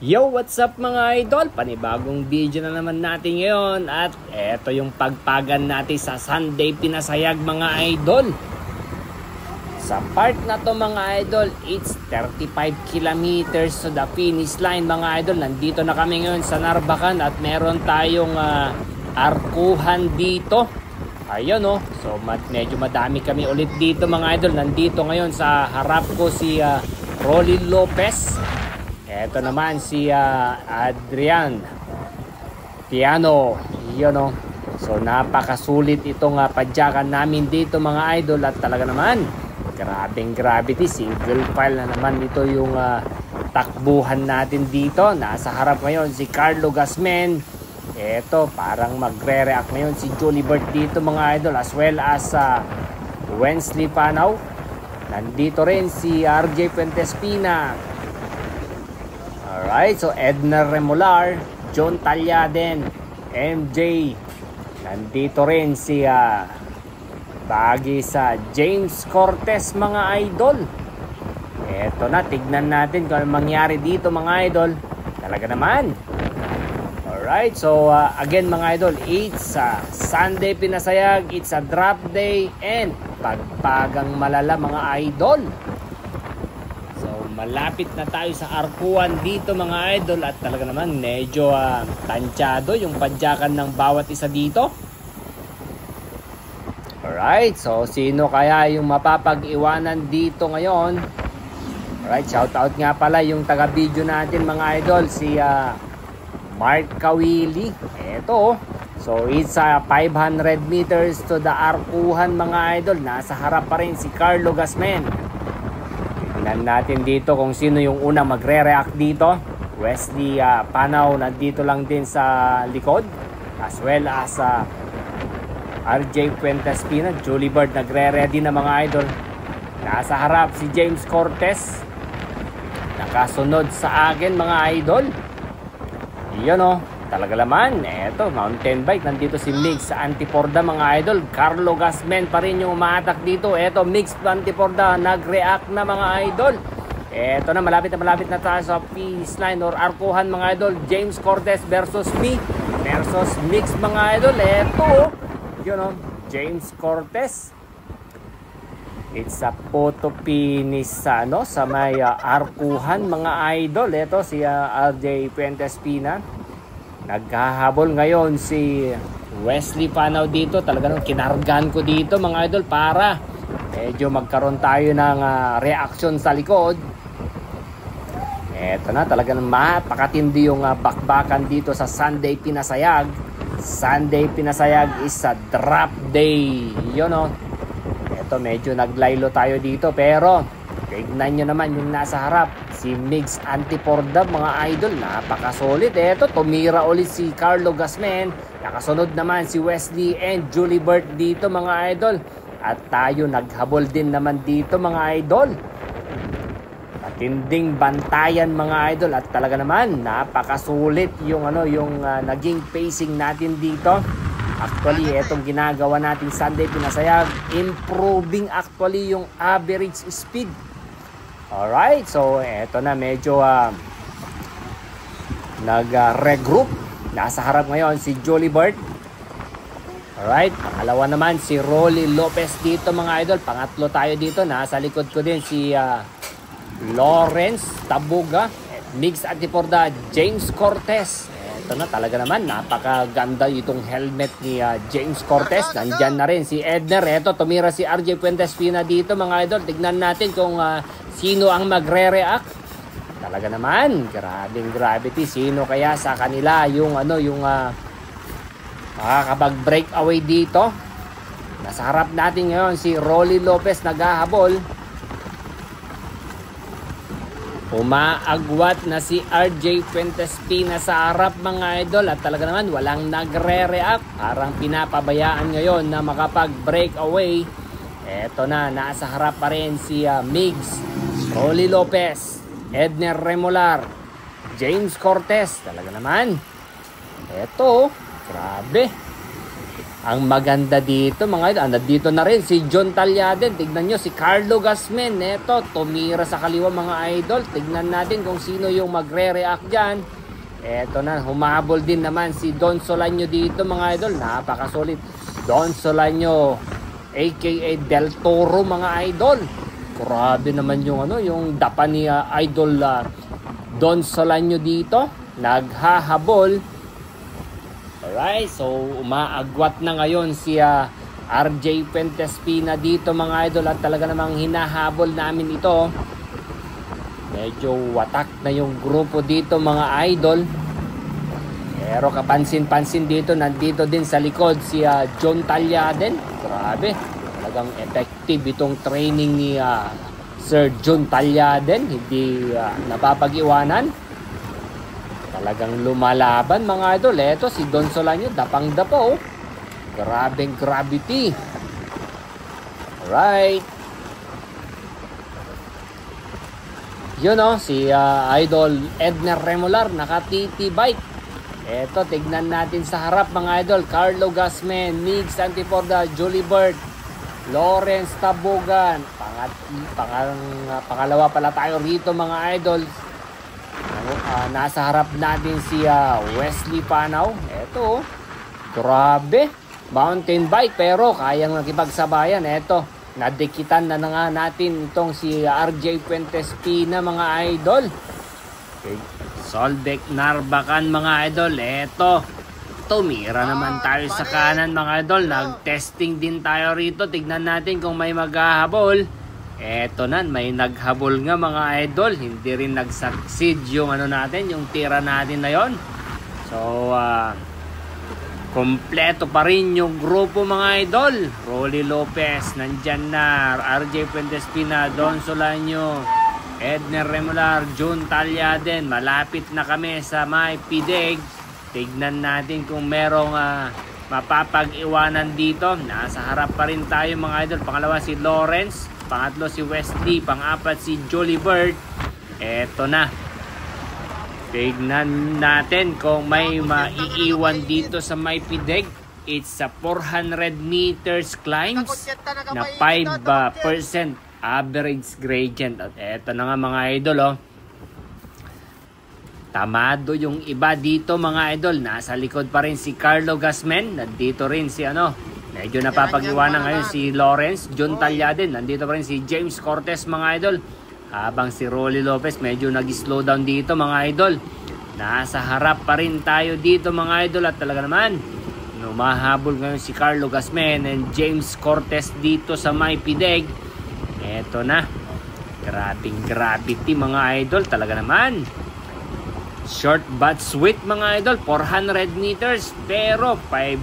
Yo, what's up mga idol? Panibagong video na naman natin ngayon at eto yung pagpagan natin sa Sunday Pinasayag mga idol. Sa part na to mga idol, it's 35 kilometers to the finish line mga idol. Nandito na kami ngayon sa Narvacan at meron tayong arkuhan dito. Ayun oh, so medyo madami kami ulit dito mga idol. Nandito ngayon sa harap ko si Rolly Lopez. Ito naman si Adrian Piano. Yun o. So napakasulit itong padyakan namin dito mga idol. At talaga naman, grabing gravity. Single file na naman ito yung takbuhan natin dito. Nasa harap ngayon si Carlo Gasmen. Ito parang magre-react ngayon si Julie Bird dito mga idol. As well as Wensley Panaw. Nandito rin si RJ Fuentespina. Alright, so Edna Remolar, John Talyaden, MJ. Nandito rin si bagi sa James Cortez mga idol. Eto na, tignan natin kung ano mangyari dito mga idol. Talaga naman. Alright, so again mga idol, it's Sunday Pinasayag, it's a drop day and pagpagang malala mga idol. Malapit na tayo sa arkuan dito mga idol at talaga naman medyo tansyado yung padyakan ng bawat isa dito. Alright, so sino kaya yung mapapag-iwanan dito ngayon? Alright, shoutout nga pala yung taga-video natin mga idol, si Mark Kawili. Eto, so it's 500 meters to the arkuhan mga idol. Nasa harap pa rin si Carlo Gasmen. Tingnan natin dito kung sino yung unang magre-react dito. Wesley Panaw nandito lang din sa likod. As well as RJ Fuentespina. Julie Bird nagre-ready na mga idol. Nasa harap si James Cortez. Nakasunod sa akin mga idol. Iyon o. Talaga laman. Eto, mountain bike. Nandito si Mix sa Antiporda mga idol. Carlo Gasmen pa rin yung umaatak dito. Eto, Mix Antiporda. Nag-react na mga idol. Eto na, malapit na tayo sa finish line or arkuhan mga idol. James Cortez versus me. Versus Mix mga idol. Eto, yun o. James Cortez. It's a photo finish sa may arkuhan mga idol. Eto, si RJ Fuentespina. Naghahabol ngayon si Wesley Panaw dito. Talagang kinargan ko dito mga idol para medyo magkaroon tayo ng reaction sa likod. Eto na, talagang mapakatindi yung bakbakan dito sa Sunday Pinasayag. Sunday Pinasayag is a drop day. Yun o. Eto, medyo naglaylo tayo dito pero tignan nyo naman yung nasa harap. Si Migs Antiporda mga idol, napakasolid. Eto, tumira ulit si Carlo Gasmen. Nakasunod naman si Wesley and Julie Bird dito mga idol. At tayo naghabol din naman dito mga idol. Matinding bantayan mga idol. At talaga naman, napakasulit yung naging pacing natin dito. Actually, etong ginagawa natin Sunday Pinasayag, improving actually yung average speed. Alright, so eto na, medyo nag-regroup. Nasa harap ngayon si Julie Bird. Alright, pangalawa naman si Rolly Lopez dito mga idol. Pangatlo tayo dito, nasa likod ko din si Lawrence Tabuga, Mix Antiporda, James Cortez. Eto na, talaga naman, napakaganda itong helmet ni James Cortez. Nandyan na rin si Edner. Eto, tumira si RJ Fuentespina dito mga idol. Tignan natin kung sino ang magre-react. Talaga naman, grabing gravity. Sino kaya sa kanila yung makakapag-breakaway dito? Nasa harap natin ngayon si Rolly Lopez naghahabol. Umaagwat na si RJ Fuentespina sa harap mga idol. At talaga naman, walang nagre-react. Parang pinapabayaan ngayon na makapag-breakaway. Eto na, nasa harap pa rin si Migs, Rolly Lopez, Edner Remolar, James Cortez. Talaga naman. Eto, grabe. Ang maganda dito mga idol, nandito na rin si John Talyaden. Tignan nyo si Carlo Gasmen. Eto, tumira sa kaliwa mga idol. Tignan natin kung sino yung magre-react dyan. Eto na, humabol din naman si Don Solanyo dito mga idol. Napakasulit. Don Solanyo, aka Del Toro mga idol. Grabe naman yung yung dapa ni idol Don Solanyo dito. Naghahabol. Alright, so umaagwat na ngayon si RJ Fuentespina dito mga idol at talaga namang hinahabol namin ito. Medyo watak na yung grupo dito mga idol. Pero kapansin-pansin dito, nandito din sa likod si John Talyaden. Grabe, talagang effective itong training ni Sir John Talyaden. Hindi napapag-iwanan. Talagang lumalaban mga idol. Eto si Don Solanyo, dapang-dapo. Grabeng gravity. Alright. Yun si idol Edner Remolar, naka-TT bike. Eto, tignan natin sa harap mga idol. Carlo Gasmen, Migs Antiporda, Julie Bird, Lawrence Tabogan. Pangalawa pala tayo rito mga idol. Nasa harap natin si Wesley Panaw. Eto, grabe. Mountain bike pero kayang nakipagsabayan. Eto, nadikitan na nga natin itong si RJ Fuentespina mga idol. Okay. Solbeck Narbacan mga idol. Eto, tumira naman tayo sa kanan mga idol. Nag-testing din tayo rito. Tignan natin kung may maghahabol. Eto na, may naghabol nga mga idol. Hindi rin nag-succeed yung natin, yung tira natin na yon. So, kompleto pa rin yung grupo mga idol. Rolly Lopez, nandyan na. RJ Fuentespina, Don Solanyo, Edner Remolar, John Talyaden. Malapit na kami sa may Pideg. Tignan natin kung merong mapapag-iwanan dito. Nasa harap pa rin tayo mga idol. Pangalawa si Lawrence. Pangatlo si Wesley, pang-apat si Julie Bird. Eto na. Tignan natin kung may maiiwan dito sa may Pideg. It's a 400 meters climbs na 5% average gradient. At eto na nga mga idol Tamado yung iba dito mga idol. Nasa likod pa rin si Carlo Gasmen. Nandito rin si medyo napapag-iwanan ngayon si Lawrence, John Talyaden. Nandito pa rin si James Cortez mga idol. Habang si Rolly Lopez medyo nag-slow down dito mga idol. Nasa harap pa rin tayo dito mga idol. At talaga naman, numahabol ngayon si Carlo Gasmen and James Cortez dito sa may Pideg. Eto na. Grabing gravity mga idol. Talaga naman. Short but sweet mga idol, 400 meters pero 5%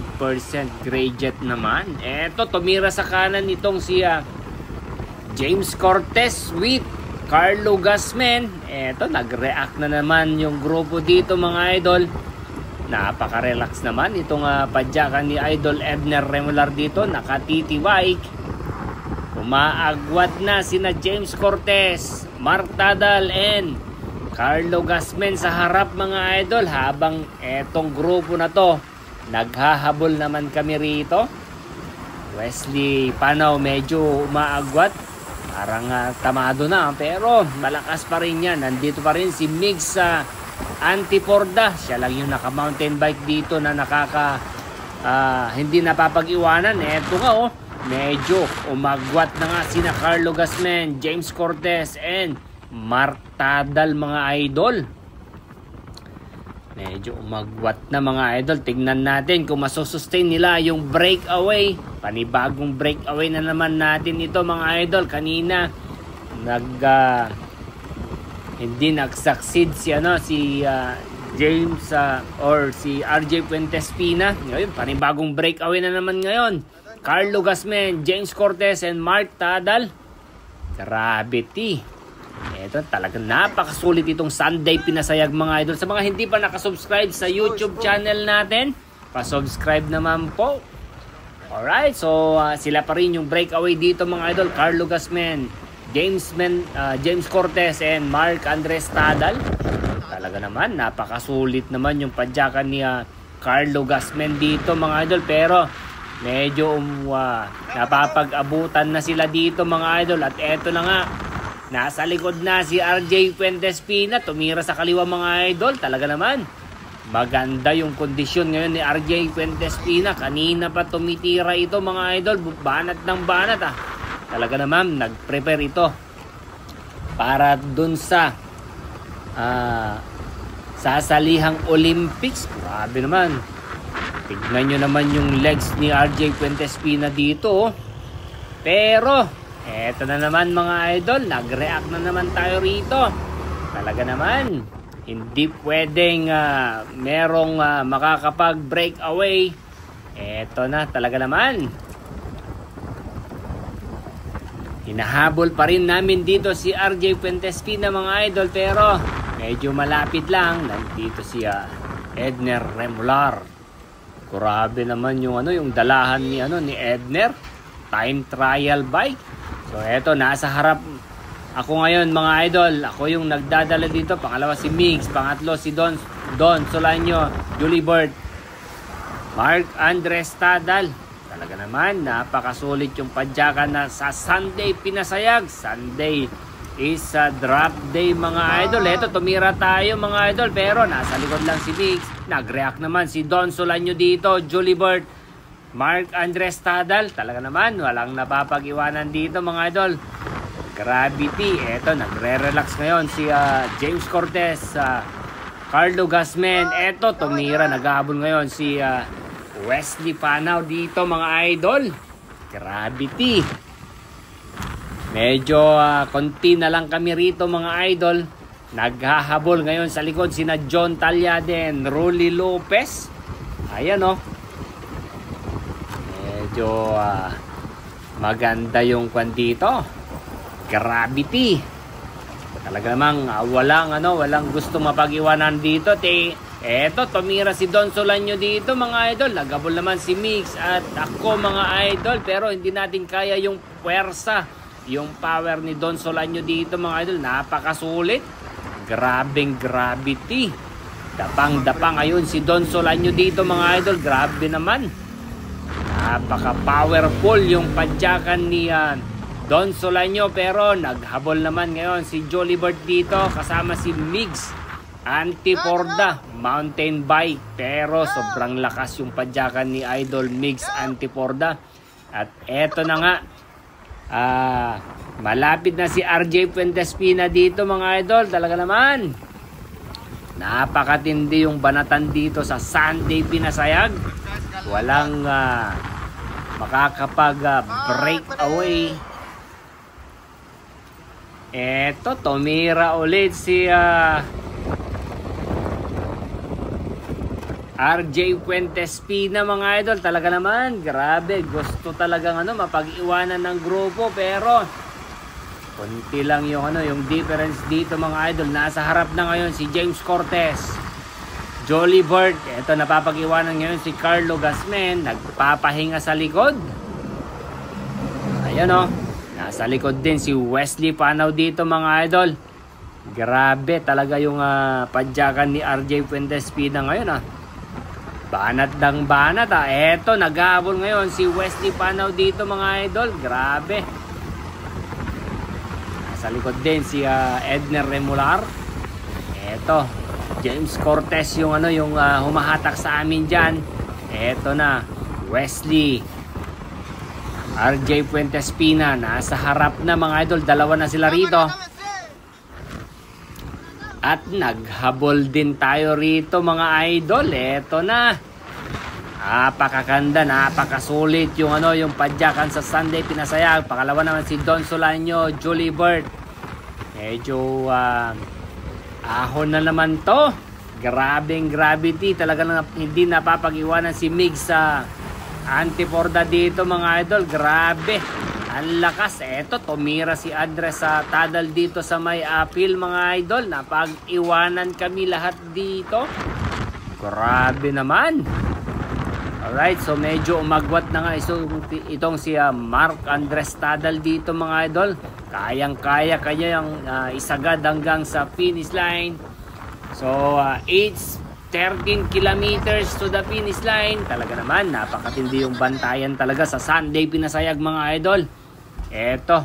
gradient naman. Eto, tumira sa kanan nitong si James Cortez with Carlo Gasmen. Eto, nag-react na naman yung grupo dito mga idol. Napaka-relax naman itong padyakan ni idol Edner Remolar dito, naka-TT bike. Umaagwat na sina James Cortez, Mark Tadal and Carlo Gasmen sa harap mga idol. Habang etong grupo na to naghahabol naman kami rito. Wesley Panaw medyo umaagwat. Parang tamado na pero malakas pa rin yan. Nandito pa rin si Migs Antiporda. Siya lang yung naka-mountain bike dito na hindi napapag-iwanan. Eto nga medyo umagwat na nga sina Carlo Gasmen, James Cortez and Mark Tadal mga idol. Medyo umagwat na mga idol. Tignan natin kung masusustain nila yung breakaway. Panibagong breakaway na naman natin ito mga idol. Kanina hindi nag-succeed si James or si RJ Fuentespina. Ngayon panibagong breakaway na naman ngayon. Carlo Gasmen, James Cortez and Mark Tadal. Gravity. Ito talagang napakasulit itong Sunday Pinasayag mga idol. Sa mga hindi pa nakasubscribe sa YouTube channel natin, pa-subscribe naman po. Alright, so sila pa rin yung breakaway dito mga idol. Carlo Gasmen, James Cortez and Mark Andres Tadal. Talaga naman, napakasulit naman yung padyakan ni Carlo Gasmen dito mga idol. Pero medyo napapag-abutan na sila dito mga idol. At eto na nga, nasa likod na si RJ Fuentespina. Tumira sa kaliwa mga idol. Talaga naman, maganda yung kondisyon ngayon ni RJ Fuentespina. Kanina pa tumitira ito mga idol. Banat ng banat Talaga naman, nag-prepare ito para dun sa sasalihang Olympics. Grabe naman. Tignan nyo naman yung legs ni RJ Fuentespina dito. Pero, eto na naman mga idol. Nag-react na naman tayo rito. Talaga naman, hindi pwedeng merong makakapag-breakaway. Eto na, talaga naman. Hinahabol pa rin namin dito si RJ Fuentespina mga idol. Pero, medyo malapit lang. Nandito si Edner Remular. Grabe naman yung yung dalahan ni Edner, time trial bike. So eto, nasa harap ako ngayon mga idol. Ako yung nagdadala dito. Pangalawa si Migs, pangatlo si Don Solanyo, Julie Bird, Mark Andres Tadal. Talaga naman, napakasulit yung padyakan na sa Sunday pinasayag. Sunday is a drop day mga idol. Eto, tumira tayo mga idol, pero nasa likod lang si Migs. Nag-react naman si Don Solanyo dito, Julie Bird, Mark Andres Tadal. Talaga naman, walang napapag-iwanan dito mga idol. Gravity, eto, nagre-relax ngayon si James Cortez, Carlo Gasmen. Eto, tumira, naghahabol ngayon si Wesley Panaw dito mga idol. Gravity. Medyo konti na lang kami rito mga idol. Naghahabol ngayon sa likod sina John Talyade, Rolly Lopez. Ayan medyo maganda yung kwan dito. Gravity. Talaga namang walang gusto mapag-iwanan dito. Eto, tumira si Don Solanyo dito mga idol. Naghabol naman si Mix at ako mga idol. Pero hindi natin kaya yung puwersa, yung power ni Don Solanyo dito mga idol. Napakasulit. Grabing gravity. Dapang-dapang ngayon si Don Solanyo dito mga idol. Grabe naman. Napaka-powerful yung padyakan ni Don Solanyo. Pero naghabol naman ngayon si Jolly Bird dito. Kasama si Migs Antiporda, mountain bike. Pero sobrang lakas yung padyakan ni Idol Migs Antiporda. At eto na nga, malapit na si RJ Fuentespina dito mga idol. Talaga naman, napakatindi yung banatan dito sa Sunday pinasayag. Walang makakapag-break away. Eto, tumira ulit si RJ Fuentespina mga idol. Talaga naman, grabe, gusto talagang mapag-iwanan ng grupo. Pero konti lang yung yung difference dito mga idol. Nasa harap na ngayon si James Cortez, Jolly Bird. Ito, napapag-iwanan ngayon si Carlo Gasmen. Nagpapahinga sa likod. Ayan nasa likod din si Wesley Panaw dito mga idol. Grabe talaga yung padyakan ni RJ Fuentespina ngayon Banat ng banat Eto, naghahabol ngayon si Wesley Panaw dito mga idol. Grabe. Nasa likod din si Edner Remular. Eto, James Cortez yung yung humahatak sa amin dyan. Eto na, Wesley, RJ Fuentespina. Nasa harap na mga idol. Dalawa na sila rito. At naghabol din tayo rito mga idol. Eto na. Napakaganda, napakasulit yung yung padyakan sa Sunday pinasayag. Pangalawa naman si Don Solanyo, Julie Bird. Medyo ahon na naman to. Grabing gravity. Talaga na hindi napapag-iwanan si Migs sa Antiporda dito mga idol. Grabe. Ang lakas. Eto, tumira si Andres sa Tadal dito sa may apil mga idol. Napag-iwanan kami lahat dito. Grabe naman. Alright, so medyo umagwat na nga itong si Mark Andres Tadal dito mga idol. Kayang-kaya kanya yung isagad hanggang sa finish line. So, it's 13 kilometers to the finish line. Talaga naman, napakatindi yung bantayan talaga sa Sunday Pinasayag mga idol. Eto,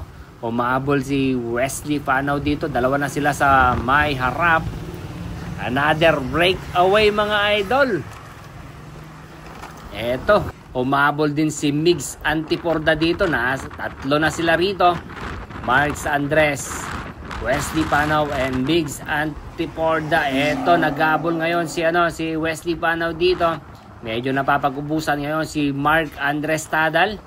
umabol si Wesley Panaw dito. Dalawa na sila sa may harap. Another breakaway mga idol. Eto, umabol din si Migs Antiporda dito. Tatlo na sila rito. Marks Andres, Wesley Panaw, and Migs Antiporda. Eto, nagabol ngayon si Wesley Panaw dito. Medyo napapag-ubusan ngayon si Mark Andres Tadal.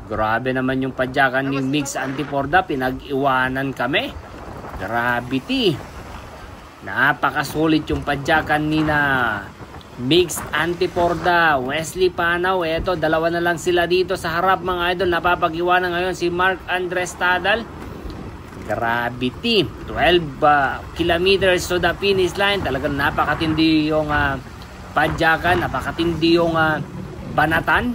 Grabe naman yung padyakan ni Migs Antiporda. Pinag-iwanan kami. Gravity. Napakasulit yung padyakan ni na Migs Antiporda, Wesley Panaw. Eto, dalawa na lang sila dito sa harap mga idol. Napapag-iwanan ngayon si Mark Andres Tadal. Gravity. 12 kilometers to the finish line. Talagang napakatindi yung padyakan. Napakatindi yung banatan.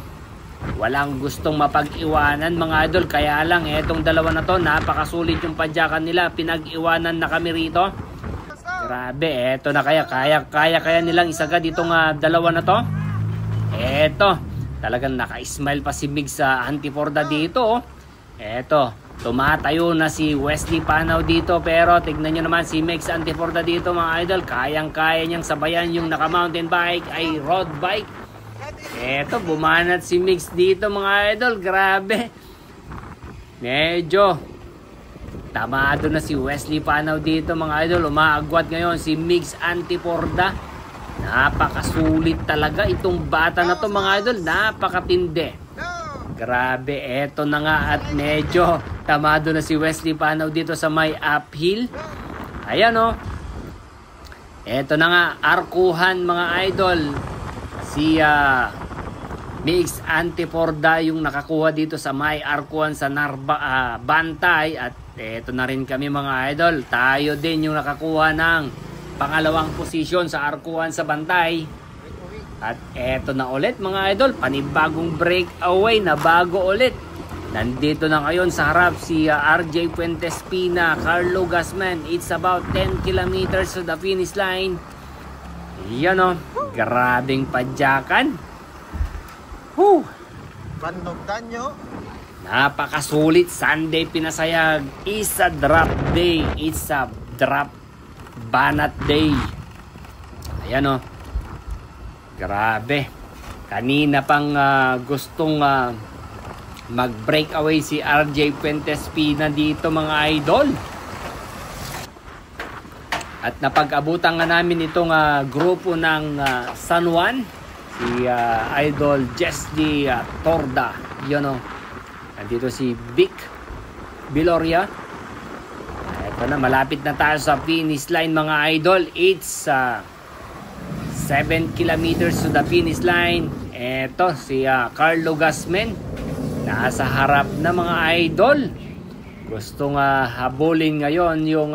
Walang gustong mapag-iwanan mga idol. Kaya lang etong dalawa na to, napakasulit yung padyakan nila. Pinag-iwanan na kami rito. Grabe, eto na kaya nilang isagad itong dalawa na to. Eto, talagang naka-smile pa si Migs Antiporda dito. Eto, tumatayo na si Wesley Panaw dito. Pero tignan nyo naman si Migs Antiporda dito mga idol. Kayang-kaya niyang sabayan yung naka-mountain bike ay road bike. Eto, bumanat si Migs dito mga idol. Grabe. Medyo tamado na si Wesley Panaw dito mga idol. Umaagwat ngayon si Migs Antiporda. Napakasulit talaga itong bata na to mga idol. Napakatindi. Grabe, eto na nga at medyo tamado na si Wesley Panaw dito sa may uphill. Ayan o. Eto na nga, arkuhan mga idol. Si Migs Antiporda yung nakakuha dito sa may arkuhan sa Bantay. At eto na rin kami mga idol. Tayo din yung nakakuha ng pangalawang posisyon sa arkuhan sa Bantay. At eto na ulit mga idol. Panibagong breakaway na bago ulit. Nandito na ngayon sa harap si RJ Fuentes Pina, Carlo Gasman. It's about 10 kilometers to the finish line. Yan o. Grabing padyakan. Whew. Bandog danyo. Napakasulit. Sunday Pinasayag. It's a drop day. It's a drop banat day. Ayan o. Grabe. Kanina pang gustong mag-breakaway si RJ Fuentes Pina dito mga idol. At napag-abutan nga namin itong grupo ng San Juan. Si Idol Jesdy Torda. Yun o. Nandito si Vic Biloria. Ito na, malapit na tayo sa finish line mga idol. It's 7 kilometers to the finish line. Ito si Carlo Gasman. Nasa harap na mga idol. Gustong habulin ngayon yung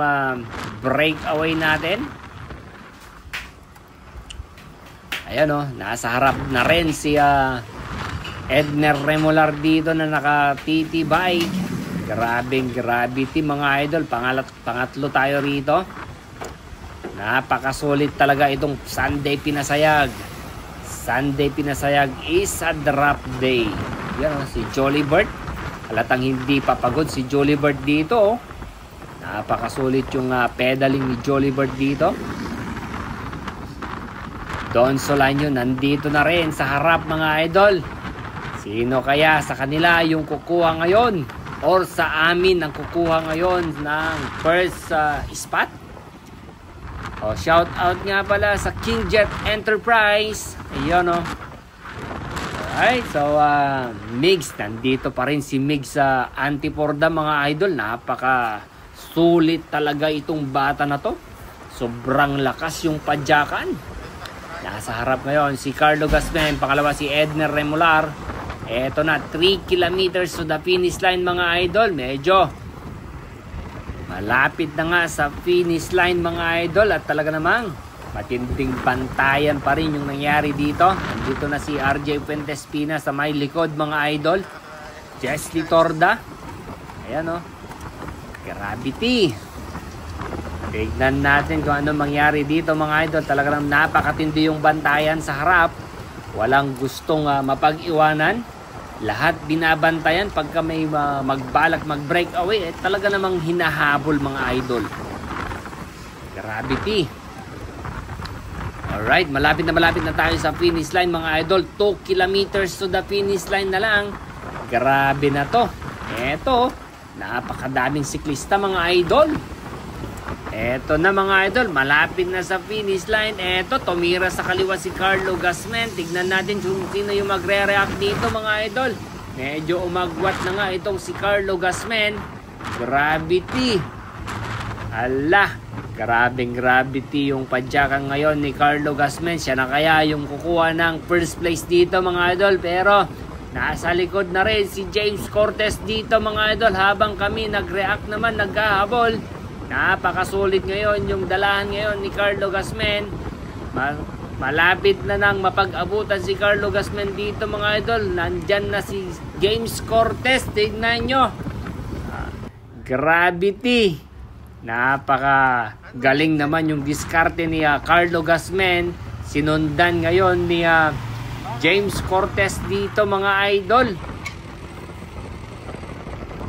breakaway natin. Ayan o, nasa harap na rin si Edner Remolar dito na naka-TT bike. Grabing gravity mga idol. Pangatlo tayo rito. Napakasulit talaga itong Sunday Pinasayag. Sunday Pinasayag is a drop day. Yan o, si Jollibird. Halatang hindi papagod si Jollibird dito. Napakasulit yung pedaling ni Jollibird dito. Don Solanyo nandito na rin sa harap mga idol. Sino kaya sa kanila yung kukuha ngayon? Or sa amin ang kukuha ngayon ng first spot? O, shout out nga pala sa King Jet Enterprise. Ayun o. Alright, so Migs, nandito pa rin si Migs sa Antiporda mga idol. Napaka sulit talaga itong bata na to. Sobrang lakas yung padyakan. Nasa harap ngayon si Carlo Gasman, pangalawa si Edner Remolar. Eto na, 3 kilometers to the finish line mga idol. Medyo malapit na nga sa finish line mga idol. At talaga namang matinding bantayan pa rin yung nangyari dito. Nandito na si RJ Fuentes Pina sa may likod mga idol. Jesdy Torda. Ayan o. Gravity. Tignan natin kung ano mangyari dito mga idol. Talagang napakatindi yung bantayan sa harap. Walang gustong mapag-iwanan. Lahat binabantayan pagka may magbalak mag-breakaway. Talaga namang hinahabol mga idol. Gravity. Alright, malapit na tayo sa finish line mga idol. 2 kilometers to the finish line na lang. Grabe na to. Eto, napakadaming siklista mga idol. Eto na mga idol, malapit na sa finish line. Eto, tumira sa kaliwa si Carlo Gasmen. Tignan natin kung sino yung magre-react dito mga idol. Medyo umagwat na nga itong si Carlo Gasmen. Gravity. Ala, grabing gravity yung padyakan ngayon ni Carlo Gasmen. Siya na kaya yung kukuha ng first place dito mga idol. Pero nasa likod na rin si James Cortez dito mga idol. Habang kami nag-react naman, naghahabol. Napakasulit ngayon yung dalahan ngayon ni Carlo Gasmen. Malapit na nang mapag-abutan si Carlo Gasmen dito mga idol. Nandyan na si James Cortez. Tignan nyo. Gravity. Napaka galing naman yung diskarte ni Carlo Gasmen. Sinundan ngayon ni James Cortez dito mga idol.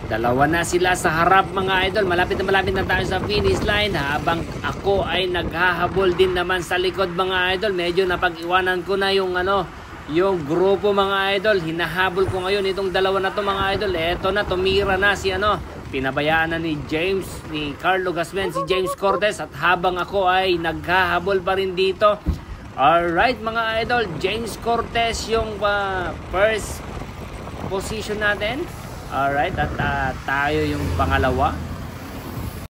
Dalawa na sila sa harap mga idol. Malapit na tayo sa finish line. Habang ako ay naghahabol din naman sa likod mga idol. Medyo napag-iwanan ko na yung yung grupo mga idol. Hinahabol ko ngayon itong dalawa na to mga idol. Eto na, tumira na si pinabayaan na ni Carlo Gasmen si James Cortez. At habang ako ay naghahabol pa rin dito. Alright mga idol, James Cortez yung first position natin. Alright, at tayo yung pangalawa.